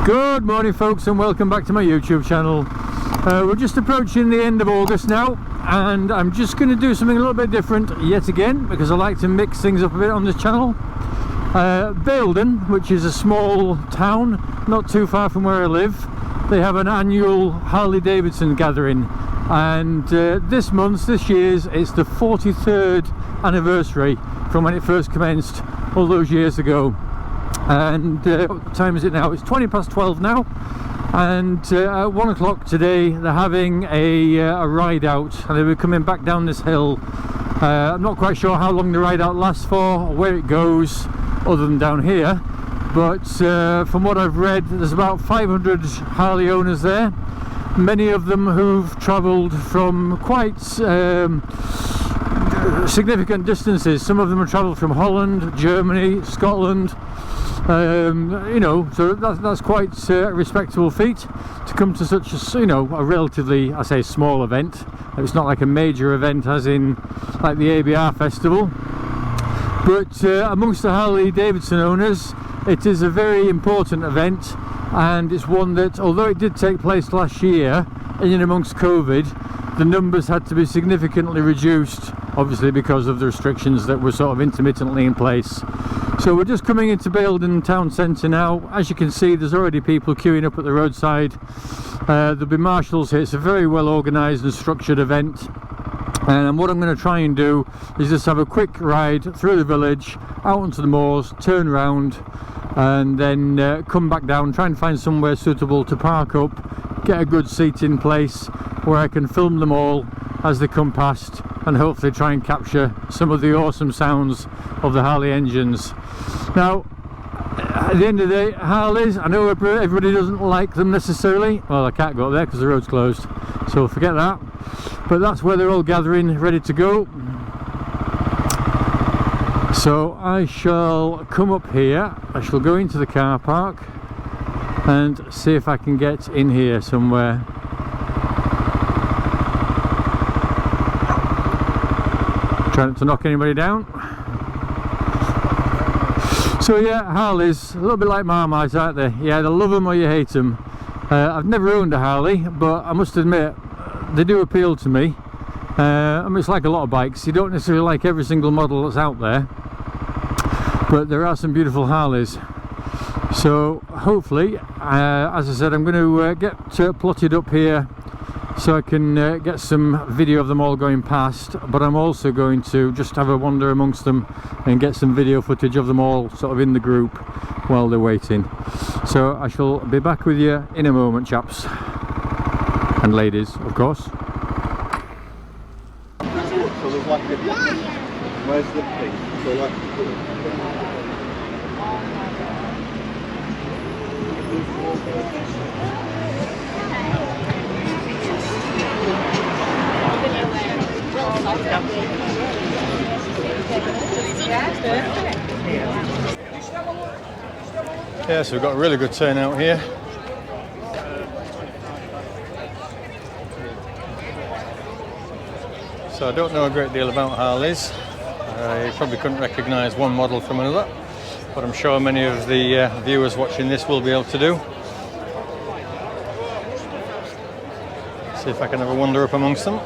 Good morning folks, and welcome back to my YouTube channel. We're just approaching the end of August now, and I'm just going to do something a little bit different yet again, because I like to mix things up a bit on this channel. Baildon, which is a small town not too far from where I live, they have an annual Harley Davidson gathering, and this year's it's the 43rd anniversary from when it first commenced all those years ago. And what time is it now? It's 20 past 12 now, and at 1 o'clock today they're having a ride out, and they'll be coming back down this hill. I'm not quite sure how long the ride out lasts for or where it goes other than down here, but from what I've read, there's about 500 Harley owners there, many of them who've travelled from quite significant distances. Some of them have travelled from Holland, Germany, Scotland, you know, so that's quite a respectable feat to come to such a, you know, a relatively, I say, small event. It's not like a major event as in like the ABR festival, but amongst the Harley Davidson owners it is a very important event, and it's one that, although it did take place last year in and amongst COVID, the numbers had to be significantly reduced, obviously because of the restrictions that were sort of intermittently in place. So we're just coming into Baildon town centre now. As you can see, there's already people queuing up at the roadside. There'll be marshals here. It's a very well organised and structured event, and what I'm going to try and do is just have a quick ride through the village, out onto the moors, turn round, and then come back down, try and find somewhere suitable to park up, get a good seat in place where I can film them all as they come past, and hopefully try and capture some of the awesome sounds of the Harley engines. Now, at the end of the day, Harleys, I know everybody doesn't like them necessarily. Well, I can't go up there because the road's closed, so forget that. But that's where they're all gathering, ready to go. So I shall come up here, I shall go into the car park and see if I can get in here somewhere. Try not to knock anybody down. So yeah, Harleys, a little bit like Marmite, aren't they? You either love them or you hate them. I've never owned a Harley, but I must admit, they do appeal to me. I mean, it's like a lot of bikes, you don't necessarily like every single model that's out there, but there are some beautiful Harleys. So hopefully, as I said, I'm going to get plotted up here so I can get some video of them all going past, but I'm also going to just have a wander amongst them and get some video footage of them all sort of in the group while they're waiting. So I shall be back with you in a moment, chaps and ladies, of course. Where's the thing? So like, yeah, so we've got a really good turnout here. So I don't know a great deal about Harleys. You probably couldn't recognise one model from another, but I'm sure many of the viewers watching this will be able to do. See if I can have a wander up amongst them.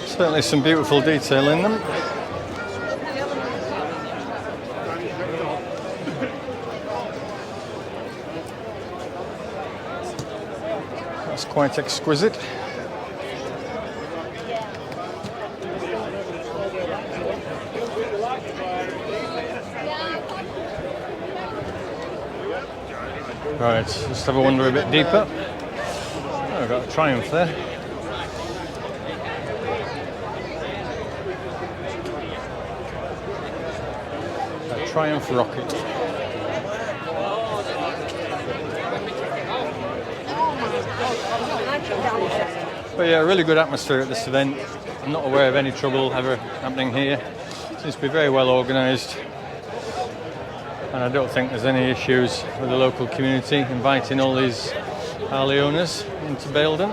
Certainly some beautiful detail in them. That's quite exquisite. Right, let's have a wander a bit deeper. Oh, we've got a Triumph there. A Triumph Rocket. But yeah, a really good atmosphere at this event. I'm not aware of any trouble ever happening here. It seems to be very well organised. And I don't think there's any issues with the local community inviting all these Harley owners into Baildon.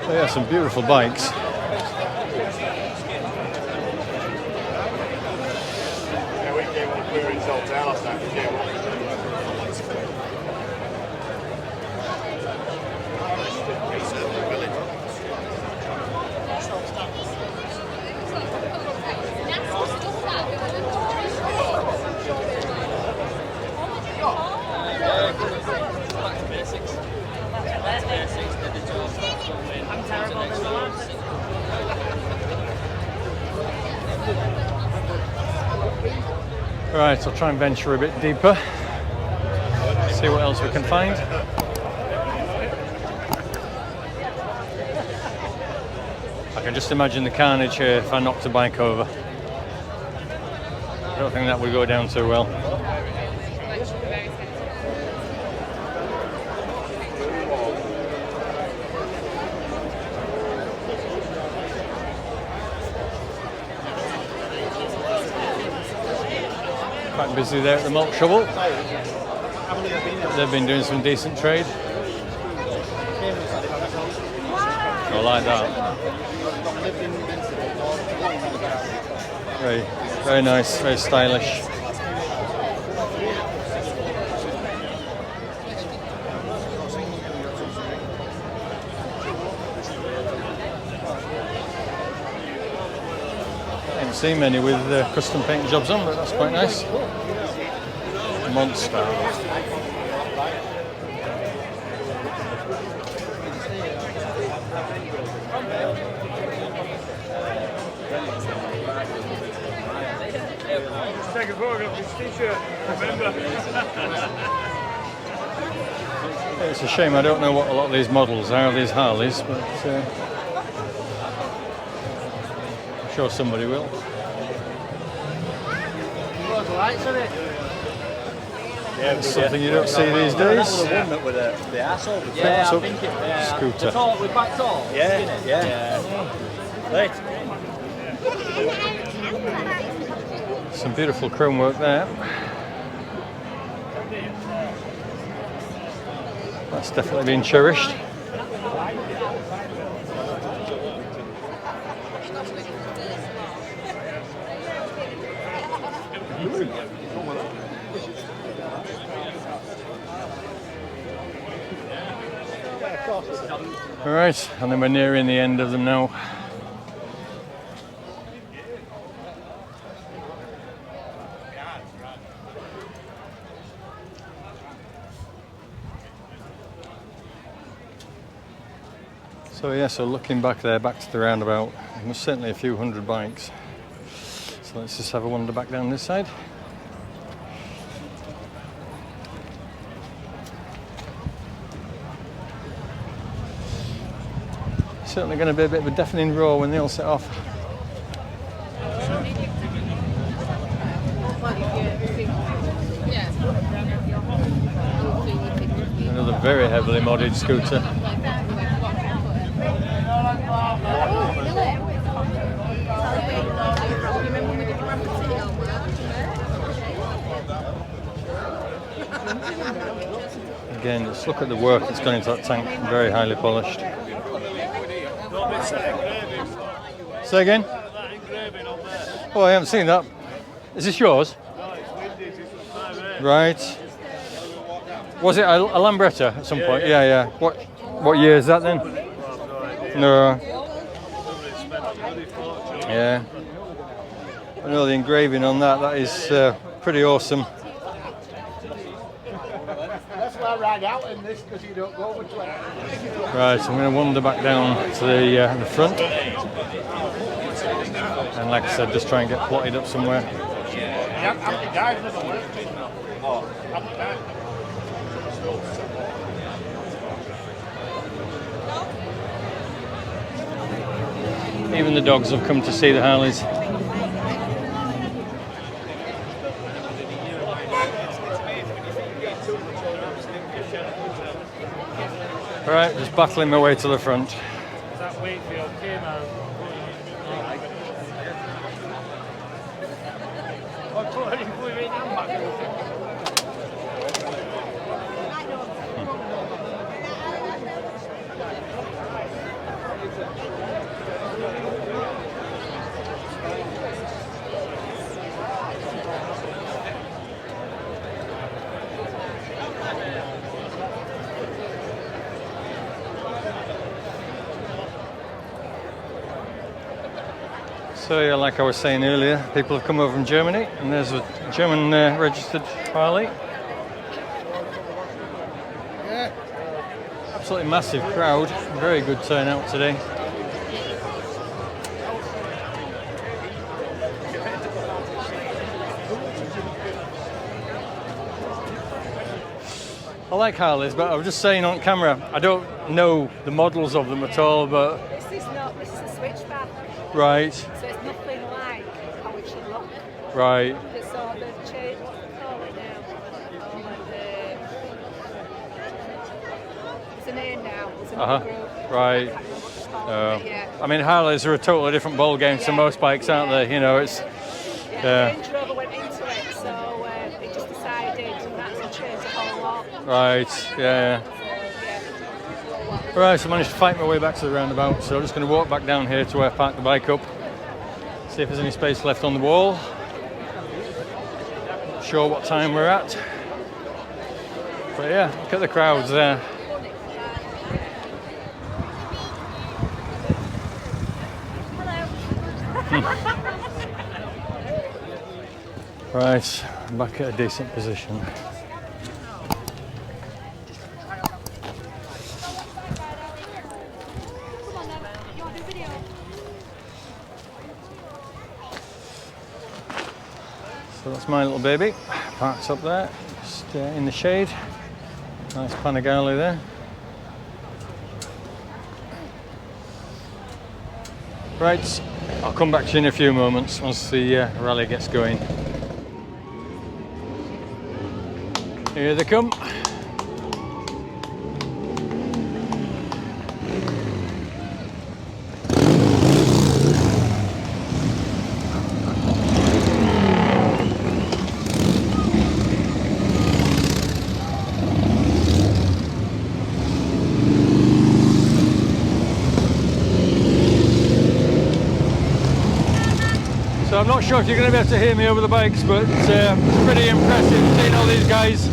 So yeah, some beautiful bikes. Right, I'll try and venture a bit deeper, see what else we can find. I can just imagine the carnage here if I knocked a bike over. I don't think that would go down too well. Quite busy there at the malt shovel. They've been doing some decent trade. I like that. Very, very nice, very stylish. I haven't seen many with custom paint jobs on, but that's quite nice. Monster. Take a photo of this t-shirt, remember? It's a shame I don't know what a lot of these models are, these Harleys, but I'm sure somebody will. Lights on it. Yeah, It's something you don't see these days. The one that with the arsehole. Yeah, So, I think it. scooter. The tall, with back tall. Yeah, yeah. Right. Some beautiful chrome work there. That's definitely been cherished. All right, and then we're nearing the end of them now. So yeah, so looking back there, back to the roundabout, there's certainly a few hundred bikes. So let's just have a wander back down this side. Certainly going to be a bit of a deafening roar when they all set off. Another very heavily modded scooter. Again, just look at the work that's gone into that tank, very highly polished. Say again? Oh, I haven't seen that. Is this yours? Right. Was it a Lambretta at some point? Yeah, yeah. What year is that then? No. Yeah. I know the engraving on that. That is pretty awesome. That's why I rag out in this, because you don't go over 20. Right, so I'm going to wander back down to the front. And like I said, just try and get plotted up somewhere. Even the dogs have come to see the Harleys. Alright, just battling my way to the front. That Wakefield came out. So yeah, like I was saying earlier, people have come over from Germany, and there's a German registered Harley. Absolutely massive crowd, very good turnout today. I like Harleys, but I was just saying on camera, I don't know the models of them at all, but... This is a switchback. Right. So it's nothing like how it should look. Right. So they've changed, what do they call it now? It's a name now, it's another group. Right. I can't remember what it's called, but yeah. I mean, Harleys are a totally different ball game to most bikes, aren't they? You know, it's... Yeah, Range Rover went into it, so they just decided, and that's changed the whole lot. Right, yeah. Right, so I managed to fight my way back to the roundabout, so I'm just going to walk back down here to where I parked the bike up, see if there's any space left on the wall. Not sure what time we're at, but yeah, look at the crowds there. Right, I'm back at a decent position. So that's my little baby, parked up there, just in the shade. Nice Panigale there. Right, I'll come back to you in a few moments once the rally gets going. Here they come. So I'm not sure if you're going to be able to hear me over the bikes, but it's pretty impressive seeing all these guys.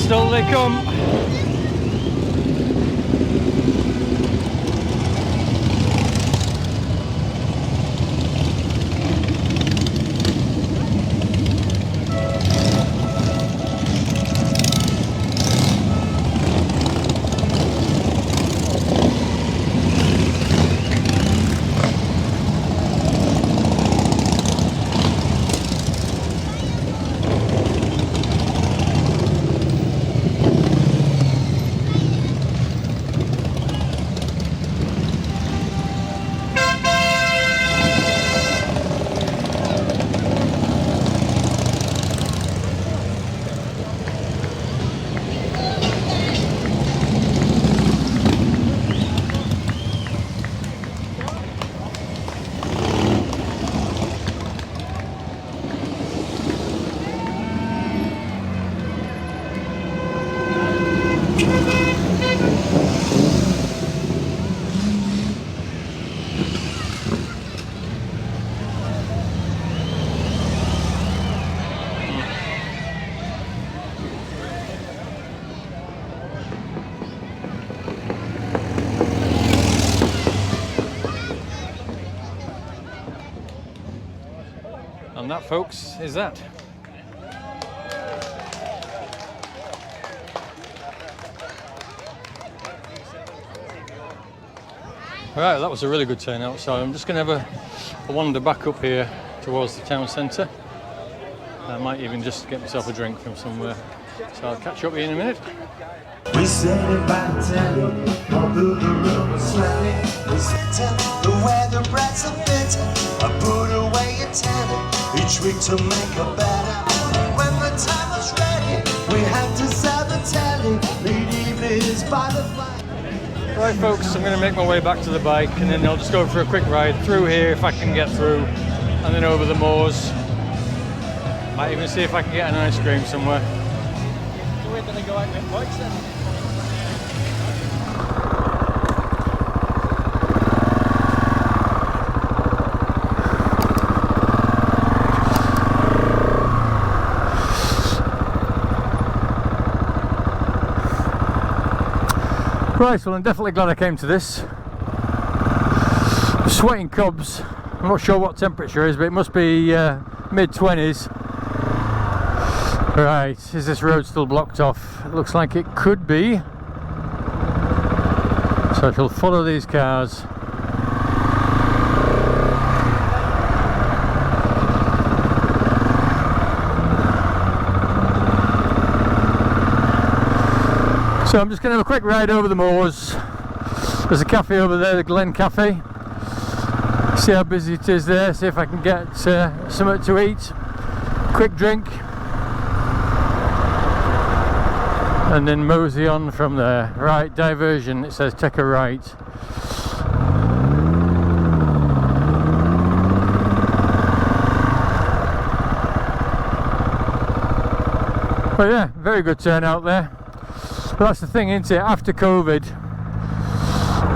Still they come. And that, folks, is that. Right, that was a really good turnout, so I'm just going to have a wander back up here towards the town centre. I might even just get myself a drink from somewhere, so I'll catch up with you in a minute. We said it by the telly, all through the river slanting. We said the weather breads are bitter. I put away a tenner each week to make a better. When the time was ready, we had to sell the telly. Lead evenings by the fire. Right, folks, I'm going to make my way back to the bike, and then I'll just go for a quick ride through here if I can get through, and then over the moors. Might even see if I can get an ice cream somewhere. So we're going to go out with bikes then? Right, well I'm definitely glad I came to this. I'm sweating cobs. I'm not sure what temperature is, but it must be mid-20s. Right, is this road still blocked off? It looks like it could be. So I shall follow these cars. So I'm just going to have a quick ride over the moors. There's a cafe over there, the Glen Cafe. See how busy it is there, see if I can get something to eat. Quick drink. And then mosey on from there. Right, diversion, it says take a right. But yeah, very good turnout there. But that's the thing, isn't it? After COVID,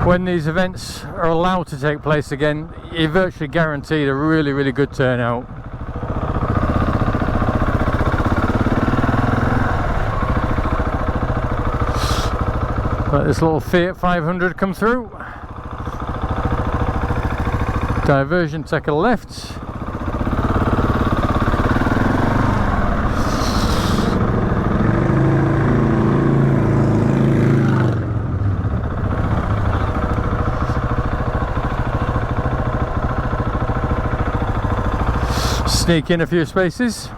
when these events are allowed to take place again, you're virtually guaranteed a really, really good turnout. Let this little Fiat 500 come through. Diversion, take a left. Sneak in a few spaces.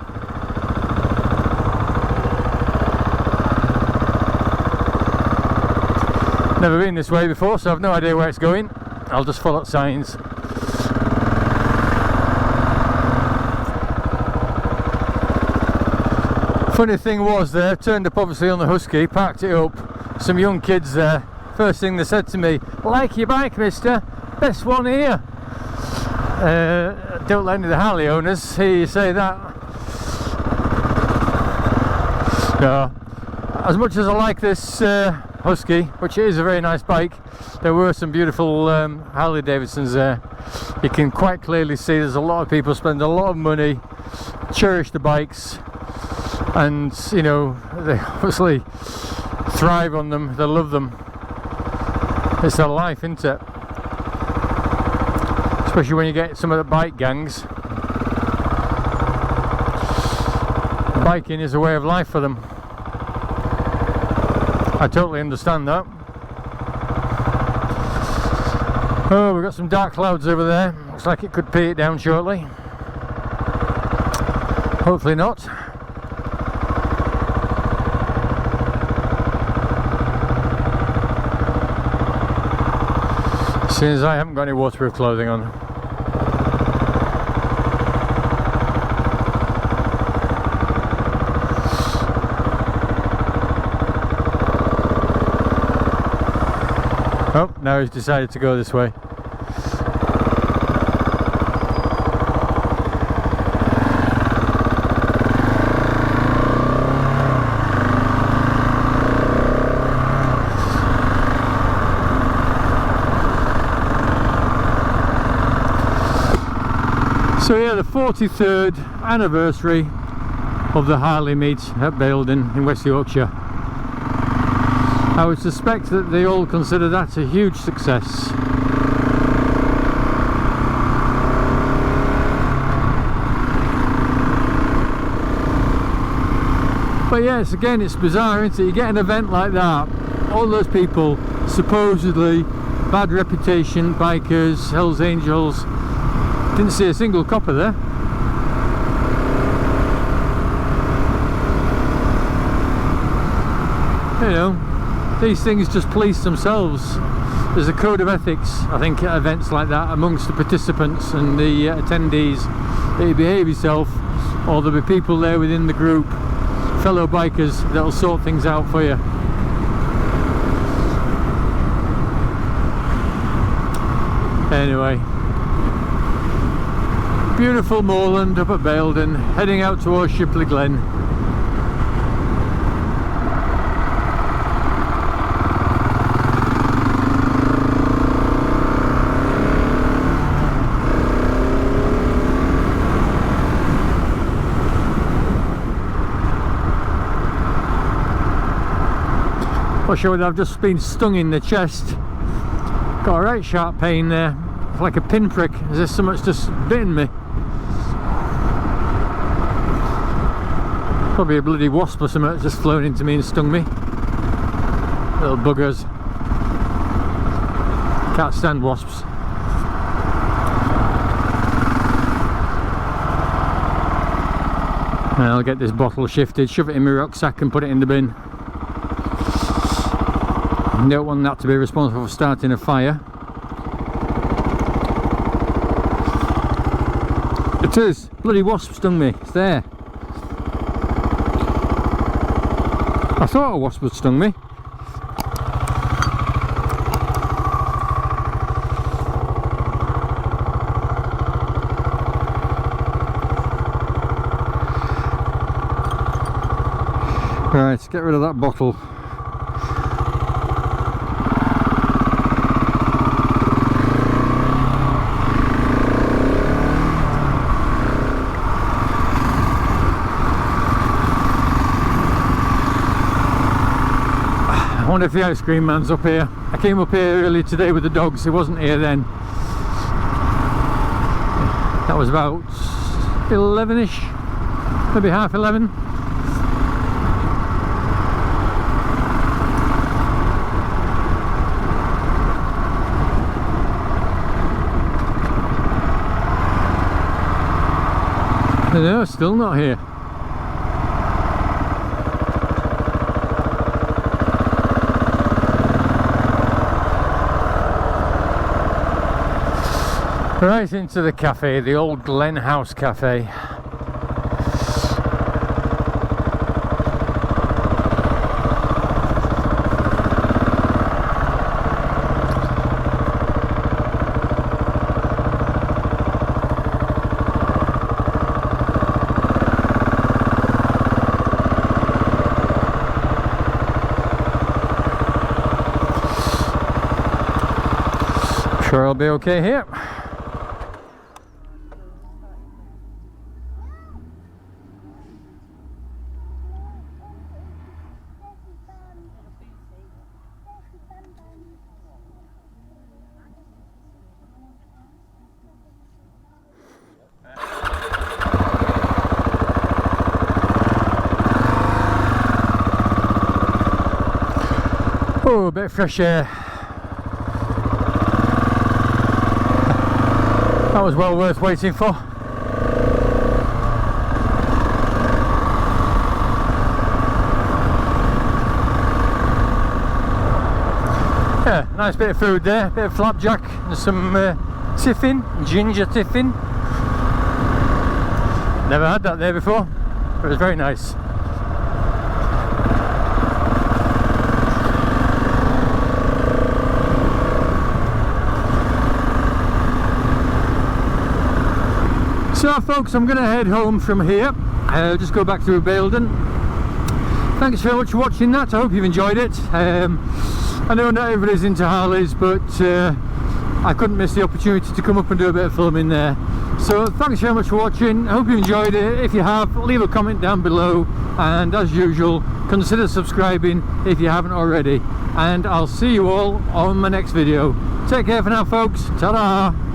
Never been this way before, so I've no idea where it's going. I'll just follow signs. Funny thing was there, turned up obviously on the Husky, parked it up, some young kids there. First thing they said to me, "Like your bike, mister, best one here." Don't let any of the Harley owners hear you say that. No. As much as I like this Husky, which is a very nice bike, there were some beautiful Harley Davidsons there. You can quite clearly see there's a lot of people spend a lot of money, cherish the bikes, and you know, they obviously thrive on them, they love them. It's their life, isn't it? Especially when you get some of the bike gangs. Biking is a way of life for them. I totally understand that. Oh, we've got some dark clouds over there. Looks like it could pay it down shortly. Hopefully not. Since I haven't got any waterproof clothing on. Oh, now he's decided to go this way. So yeah, the 43rd anniversary of the Harley meet at Baildon in West Yorkshire. I would suspect that they all consider that a huge success. But yes, again, it's bizarre, isn't it? You get an event like that, all those people, supposedly bad reputation, bikers, Hells Angels, didn't see a single copper there. You know, these things just police themselves. There's a code of ethics, I think, at events like that amongst the participants and the attendees, that you behave yourself, or there'll be people there within the group, fellow bikers, that'll sort things out for you. Anyway, beautiful moorland up at Baildon, heading out towards Shipley Glen. Not sure whether I've just been stung in the chest. Got a right sharp pain there, like a pinprick, as if something's just bitten me. Probably a bloody wasp or something that's just flown into me and stung me. Little buggers. Can't stand wasps. And I'll get this bottle shifted, shove it in my rucksack and put it in the bin. Don't want that to be responsible for starting a fire. It is! Bloody wasp stung me, it's there. I thought a wasp had stung me. Right, get rid of that bottle. I wonder if the ice cream man's up here. I came up here earlier today with the dogs, he wasn't here then. That was about 11ish, maybe half 11. No, still not here. Right into the cafe, the old Glen House Cafe. Sure, I'll be okay here. Oh, a bit of fresh air. That was well worth waiting for. Yeah, nice bit of food there, bit of flapjack and some tiffin, ginger tiffin. Never had that there before, but it was very nice. So folks, I'm going to head home from here, just go back through Baildon. Thanks very much for watching that, I hope you've enjoyed it. I know not everybody's into Harleys, but I couldn't miss the opportunity to come up and do a bit of filming there. So thanks very much for watching, I hope you enjoyed it. If you have, leave a comment down below, and as usual, consider subscribing if you haven't already. And I'll see you all on my next video. Take care for now folks, ta-da!